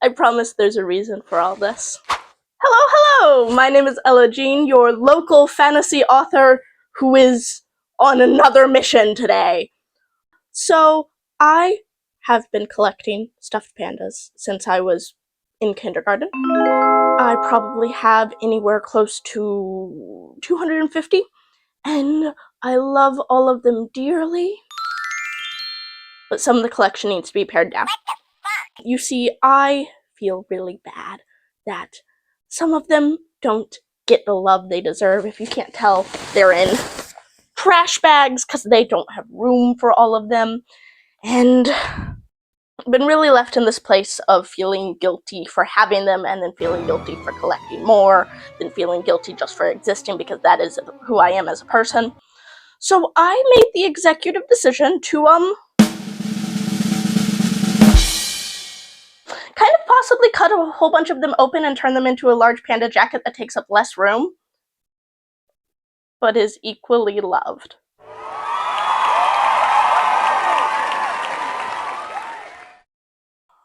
I promise there's a reason for all this. Hello! My name is Ella Jean, your local fantasy author who is on another mission today. So, I have been collecting stuffed pandas since I was in kindergarten. I probably have anywhere close to 250, and I love all of them dearly. But some of the collection needs to be pared down. You see, I feel really bad that some of them don't get the love they deserve. If you can't tell, they're in trash bags because they don't have room for all of them. And I've been really left in this place of feeling guilty for having them and then feeling guilty for collecting more, then feeling guilty just for existing because that is who I am as a person. So I made the executive decision to, kind of possibly cut a whole bunch of them open and turn them into a large panda jacket that takes up less room, but is equally loved.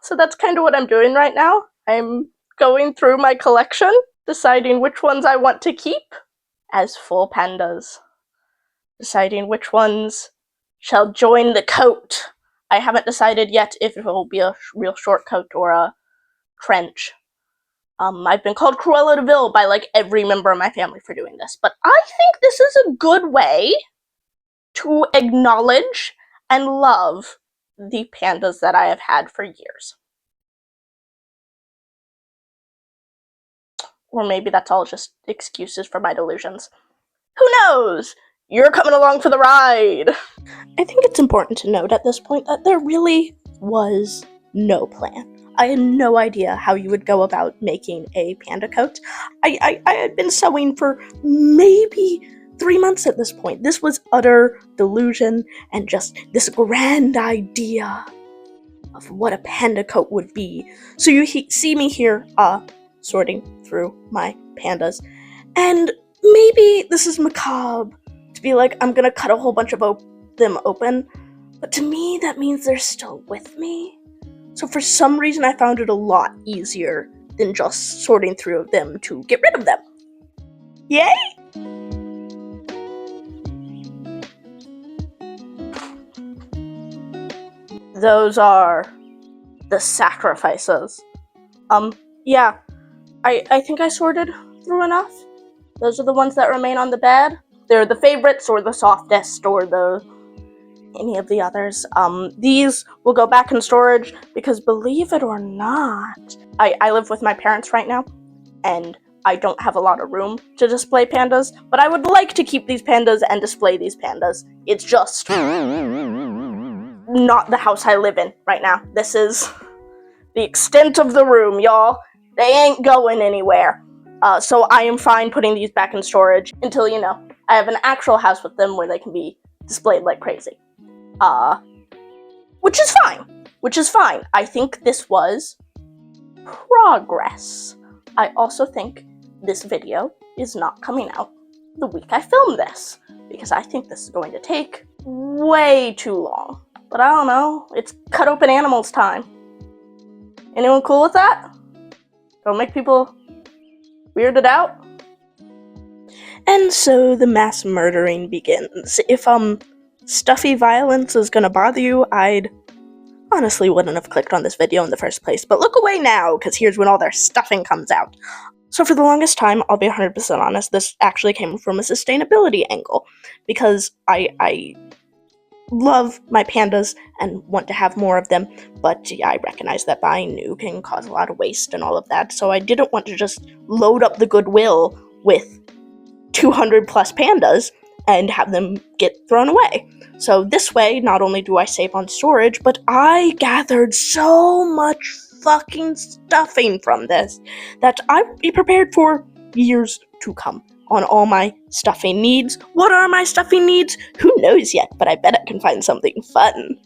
So that's kind of what I'm doing right now. I'm going through my collection, deciding which ones I want to keep as full pandas, deciding which ones shall join the coat. I haven't decided yet if it will be a real short coat or a trench. I've been called Cruella de Vil by like every member of my family for doing this, but I think this is a good way to acknowledge and love the pandas that I have had for years. Or maybe that's all just excuses for my delusions. Who knows? You're coming along for the ride! I think it's important to note at this point that there really was no plan. I had no idea how you would go about making a panda coat. I had been sewing for maybe 3 months at this point. This was utter delusion and just this grand idea of what a panda coat would be. So you see me here, sorting through my pandas. And maybe this is macabre to be like, I'm gonna cut a whole bunch of them open, but to me that means they're still with me. So for some reason I found it a lot easier than just sorting through them to get rid of them. Yay! Those are the sacrifices. Yeah, I think I sorted through enough. Those are the ones that remain on the bed. They're the favorites or the softest or any of the others. These will go back in storage because, believe it or not, I live with my parents right now, and I don't have a lot of room to display pandas, but I would like to keep these pandas and display these pandas. It's just not the house I live in right now. This is the extent of the room, y'all. They ain't going anywhere. So I am fine putting these back in storage until, I have an actual house with them where they can be displayed like crazy. Which is fine. I think this was progress. I also think this video is not coming out the week I filmed this, because I think this is going to take way too long. But I don't know, it's cut open animals time. Anyone cool with that? Don't make people weirded out? And so the mass murdering begins. If stuffy violence is gonna bother you, I'd honestly wouldn't have clicked on this video in the first place, but look away now, because here's when all their stuffing comes out. So for the longest time, I'll be 100% honest, this actually came from a sustainability angle, because I love my pandas and want to have more of them, but I recognize that buying new can cause a lot of waste and all of that, so I didn't want to just load up the goodwill with 200 plus pandas and have them get thrown away. So this way, not only do I save on storage, but I gathered so much fucking stuffing from this that I'd be prepared for years to come on all my stuffing needs. What are my stuffing needs? Who knows yet, but I bet I can find something fun.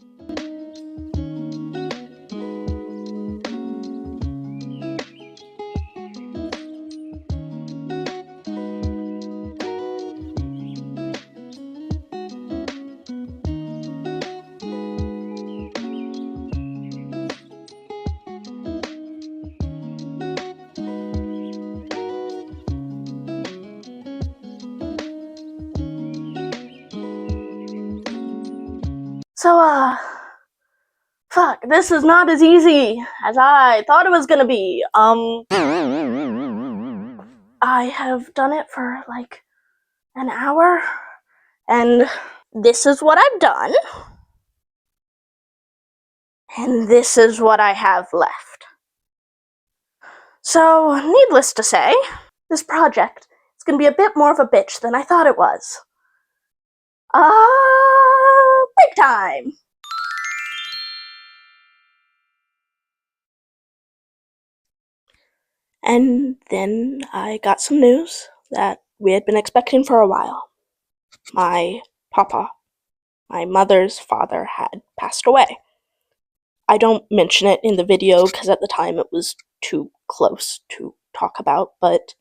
So, fuck, this is not as easy as I thought it was gonna be. I have done it for like an hour, and this is what I've done, and this is what I have left. So, needless to say, this project is gonna be a bit more of a bitch than I thought it was. Big time! And then I got some news that we had been expecting for a while. My papa, my mother's father, had passed away. I don't mention it in the video because at the time it was too close to talk about, but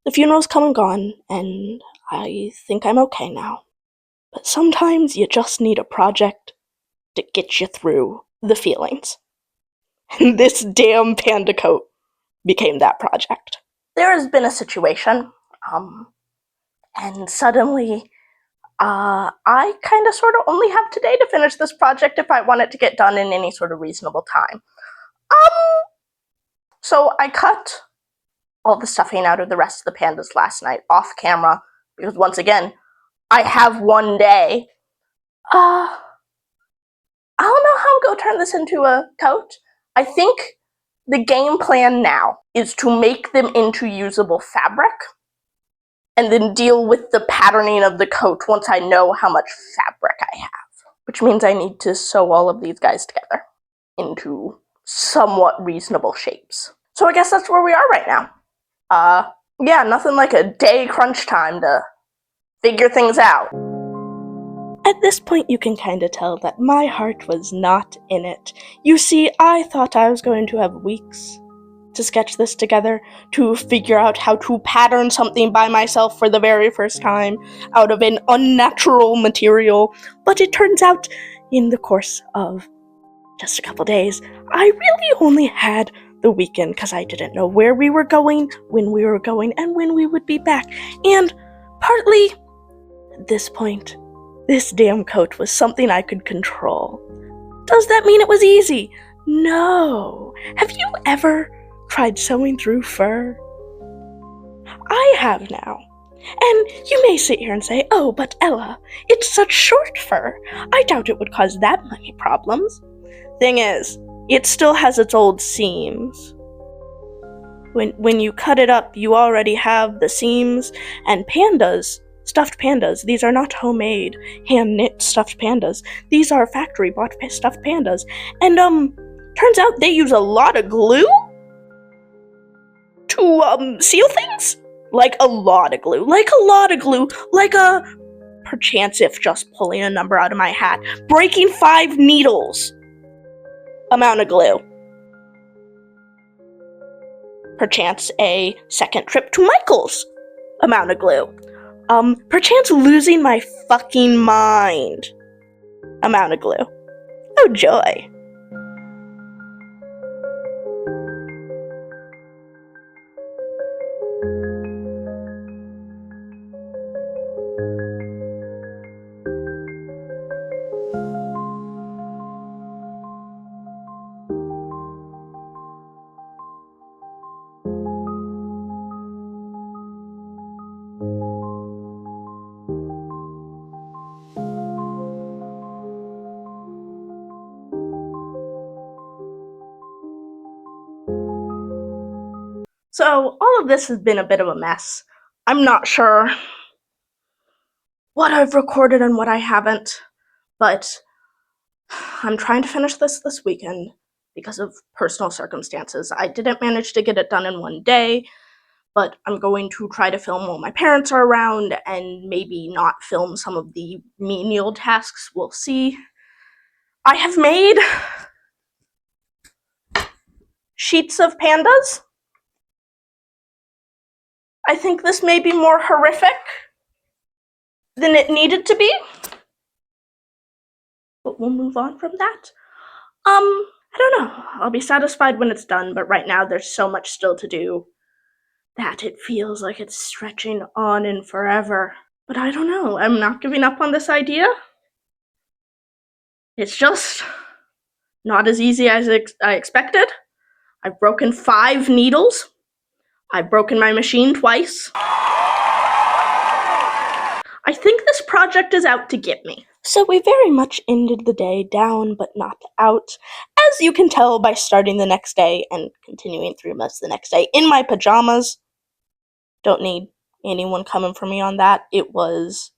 the funeral's come and gone, and I think I'm okay now. But sometimes you just need a project to get you through the feelings. And this damn panda coat became that project. There has been a situation, and suddenly, I kind of sort of only have today to finish this project if I want it to get done in any sort of reasonable time. So I cut all the stuffing out of the rest of the pandas last night off camera because once again, I have one day. I don't know how I'm going to turn this into a coat. I think the game plan now is to make them into usable fabric and then deal with the patterning of the coat once I know how much fabric I have. Which means I need to sew all of these guys together into somewhat reasonable shapes. So I guess that's where we are right now. Yeah, nothing like a day crunch time to figure things out. At this point, you can kind of tell that my heart was not in it. You see, I thought I was going to have weeks to sketch this together, to figure out how to pattern something by myself for the very first time out of an unnatural material, but it turns out in the course of just a couple days, I really only had the weekend because I didn't know where we were going, when we were going, and when we would be back. And partly, at this point, this damn coat was something I could control. Does that mean it was easy? No. Have you ever tried sewing through fur? I have now. And you may sit here and say, oh, but Ella, it's such short fur. I doubt it would cause that many problems. Thing is, it still has its old seams. When you cut it up, you already have the seams, and pandas, stuffed pandas, these are not homemade, hand-knit stuffed pandas. These are factory-bought stuffed pandas. And, turns out they use a lot of glue to, seal things? Like a lot of glue. Like a, perchance if just pulling a number out of my hat, breaking 5 needles amount of glue. Perchance a second trip to Michael's amount of glue. Perchance losing my fucking mind amount of glue. Oh joy. So, all of this has been a bit of a mess. I'm not sure what I've recorded and what I haven't, but I'm trying to finish this weekend because of personal circumstances. I didn't manage to get it done in one day, but I'm going to try to film while my parents are around and maybe not film some of the menial tasks. We'll see. I have made sheets of pandas. I think this may be more horrific than it needed to be, but we'll move on from that. I don't know. I'll be satisfied when it's done, but right now there's so much still to do that it feels like it's stretching on and forever. But I don't know. I'm not giving up on this idea. It's just not as easy as I expected. I've broken 5 needles. I've broken my machine twice. I think this project is out to get me. So we very much ended the day down but not out, as you can tell by starting the next day and continuing through most of the next day in my pajamas. Don't need anyone coming for me on that. It was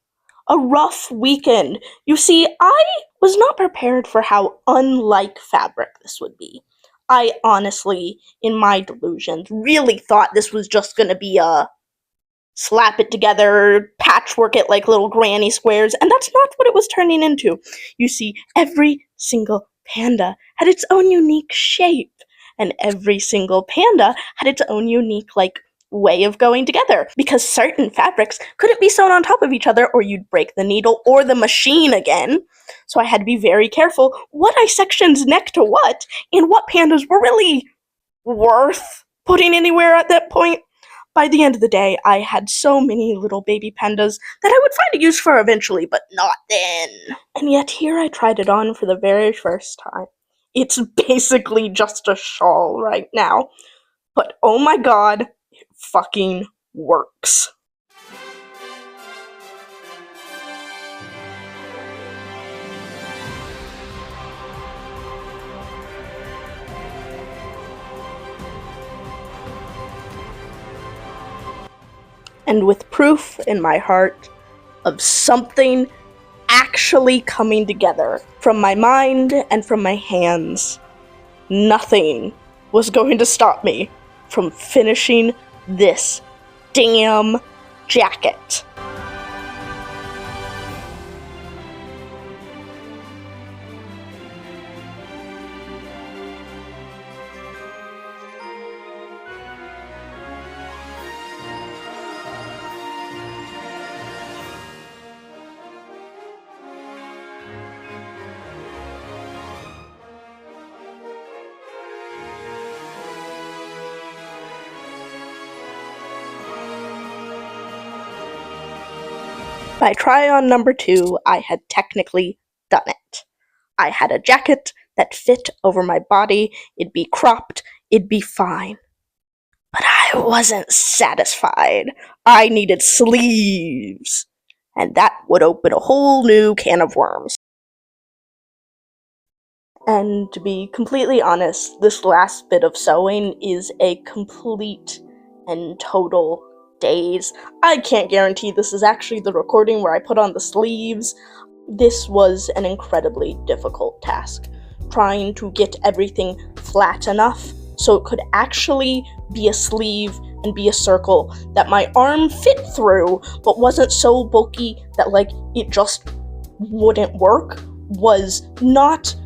a rough weekend. You see, I was not prepared for how unlike fabric this would be. I honestly, in my delusions, really thought this was just gonna be a slap it together, patchwork it like little granny squares, and that's not what it was turning into. You see, every single panda had its own unique shape, and every single panda had its own unique, way of going together, because certain fabrics couldn't be sewn on top of each other or you'd break the needle or the machine again. So I had to be very careful what I sectioned neck to what, and what pandas were really worth putting anywhere at that point. By the end of the day, I had so many little baby pandas that I would find a use for eventually, but not then. And yet here I tried it on for the very first time. It's basically just a shawl right now. But oh my god, it fucking works. And with proof in my heart of something actually coming together from my mind and from my hands, nothing was going to stop me from finishing this damn jacket. By try on number 2, I had technically done it. I had a jacket that fit over my body, it'd be cropped, it'd be fine. But I wasn't satisfied. I needed sleeves. And that would open a whole new can of worms. And to be completely honest, this last bit of sewing is a complete and total daze. I can't guarantee this is actually the recording where I put on the sleeves. This was an incredibly difficult task, trying to get everything flat enough so it could actually be a sleeve and be a circle that my arm fit through, but wasn't so bulky that it just wouldn't work, was not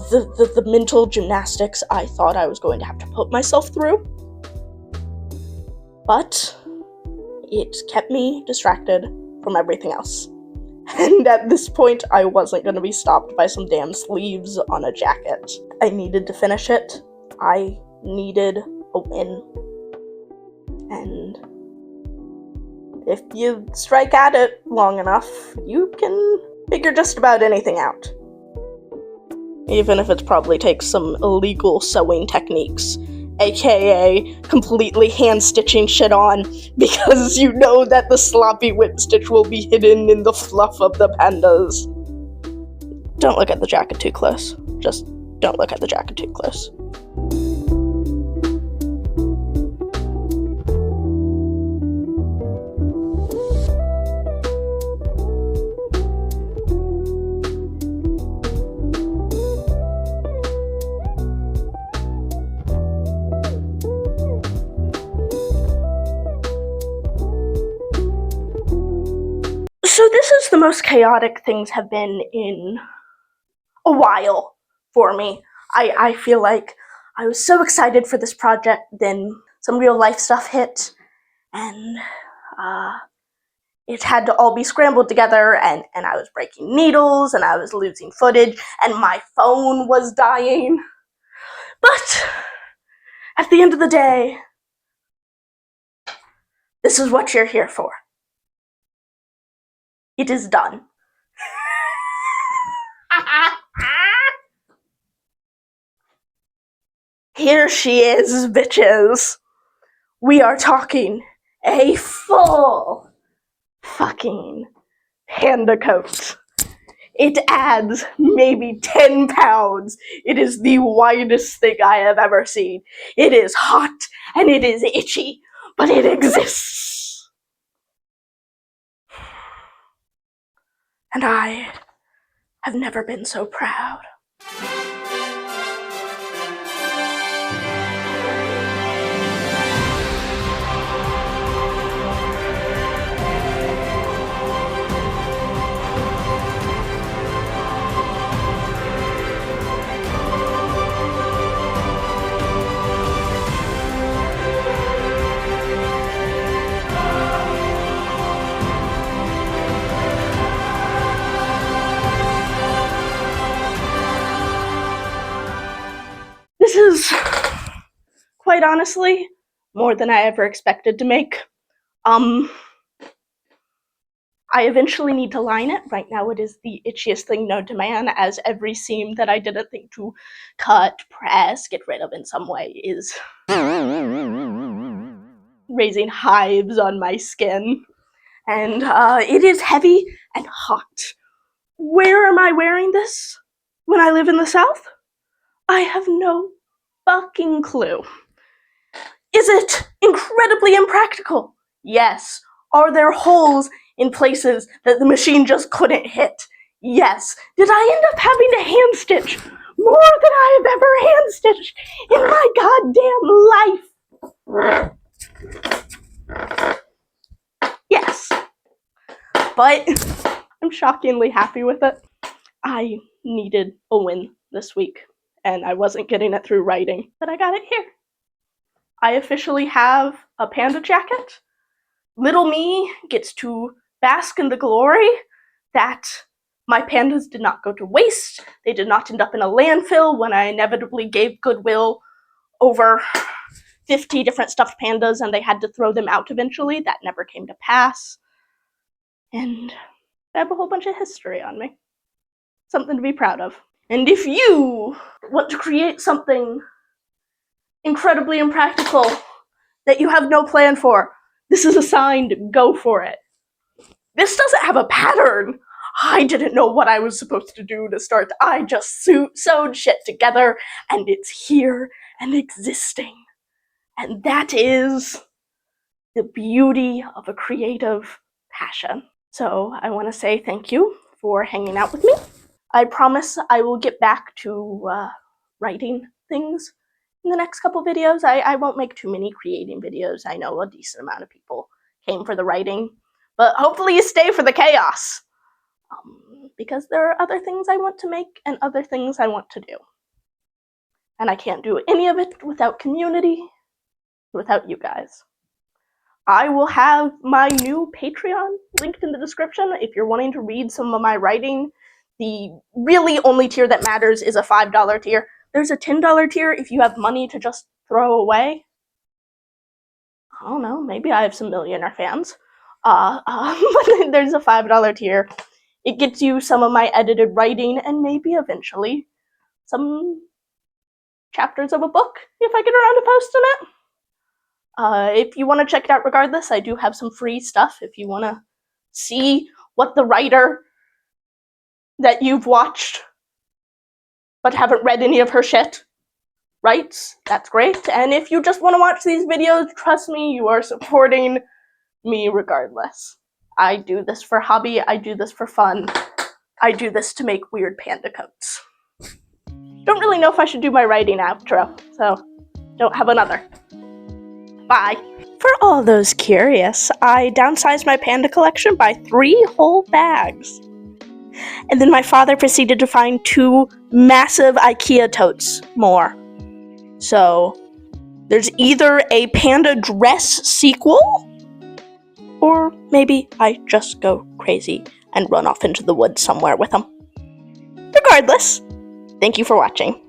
the mental gymnastics I thought I was going to have to put myself through. But it kept me distracted from everything else. And at this point, I wasn't going to be stopped by some damn sleeves on a jacket. I needed to finish it. I needed a win. And if you strike at it long enough, you can figure just about anything out. Even if it probably takes some illegal sewing techniques, aka completely hand-stitching shit on, because you know that the sloppy whip stitch will be hidden in the fluff of the pandas. Don't look at the jacket too close. Just don't look at the jacket too close. So this is the most chaotic things have been in a while for me. I feel like I was so excited for this project, then some real life stuff hit, and it had to all be scrambled together, and I was breaking needles, and I was losing footage, and my phone was dying. But at the end of the day, this is what you're here for. It is done. Here she is, bitches. We are talking a full fucking panda coat. It adds maybe 10 pounds. It is the widest thing I have ever seen. It is hot and it is itchy, but it exists. And I have never been so proud. This is, quite honestly, more than I ever expected to make. I eventually need to line it. Right now it is the itchiest thing known to man, as every seam that I didn't think to cut, press, get rid of in some way is raising hives on my skin. And it is heavy and hot. Where am I wearing this when I live in the South? I have no fucking clue. Is it incredibly impractical? Yes. Are there holes in places that the machine just couldn't hit? Yes. Did I end up having to hand stitch more than I have ever hand stitched in my goddamn life? Yes. But I'm shockingly happy with it. I needed a win this week, and I wasn't getting it through writing, but I got it here. I officially have a panda jacket. Little me gets to bask in the glory that my pandas did not go to waste. They did not end up in a landfill when I inevitably gave Goodwill over 50 different stuffed pandas and they had to throw them out eventually. That never came to pass. And I have a whole bunch of history on me. Something to be proud of. And if you want to create something incredibly impractical that you have no plan for, this is a sign to go for it. This doesn't have a pattern. I didn't know what I was supposed to do to start. I just sewed shit together, and it's here and existing. And that is the beauty of a creative passion. So I want to say thank you for hanging out with me. I promise I will get back to writing things in the next couple videos. I won't make too many creating videos. I know a decent amount of people came for the writing, but hopefully you stay for the chaos. Because there are other things I want to make and other things I want to do. And I can't do any of it without community, without you guys. I will have my new Patreon linked in the description if you're wanting to read some of my writing. The really only tier that matters is a $5 tier. There's a $10 tier if you have money to just throw away. I don't know, maybe I have some millionaire fans. But there's a $5 tier. It gets you some of my edited writing and maybe eventually some chapters of a book if I get around to posting it. If you want to check it out regardless, I do have some free stuff if you want to see what the writer that you've watched but haven't read any of her shit writes. That's great. And if you just want to watch these videos, trust me, you are supporting me regardless. I do this for hobby, I do this for fun, I do this to make weird panda coats. Don't really know if I should do my writing outro, so don't have another. Bye. For all those curious, I downsized my panda collection by 3 whole bags. And then my father proceeded to find 2 massive IKEA totes more. So there's either a panda dress sequel, or maybe I just go crazy and run off into the woods somewhere with them. Regardless, thank you for watching.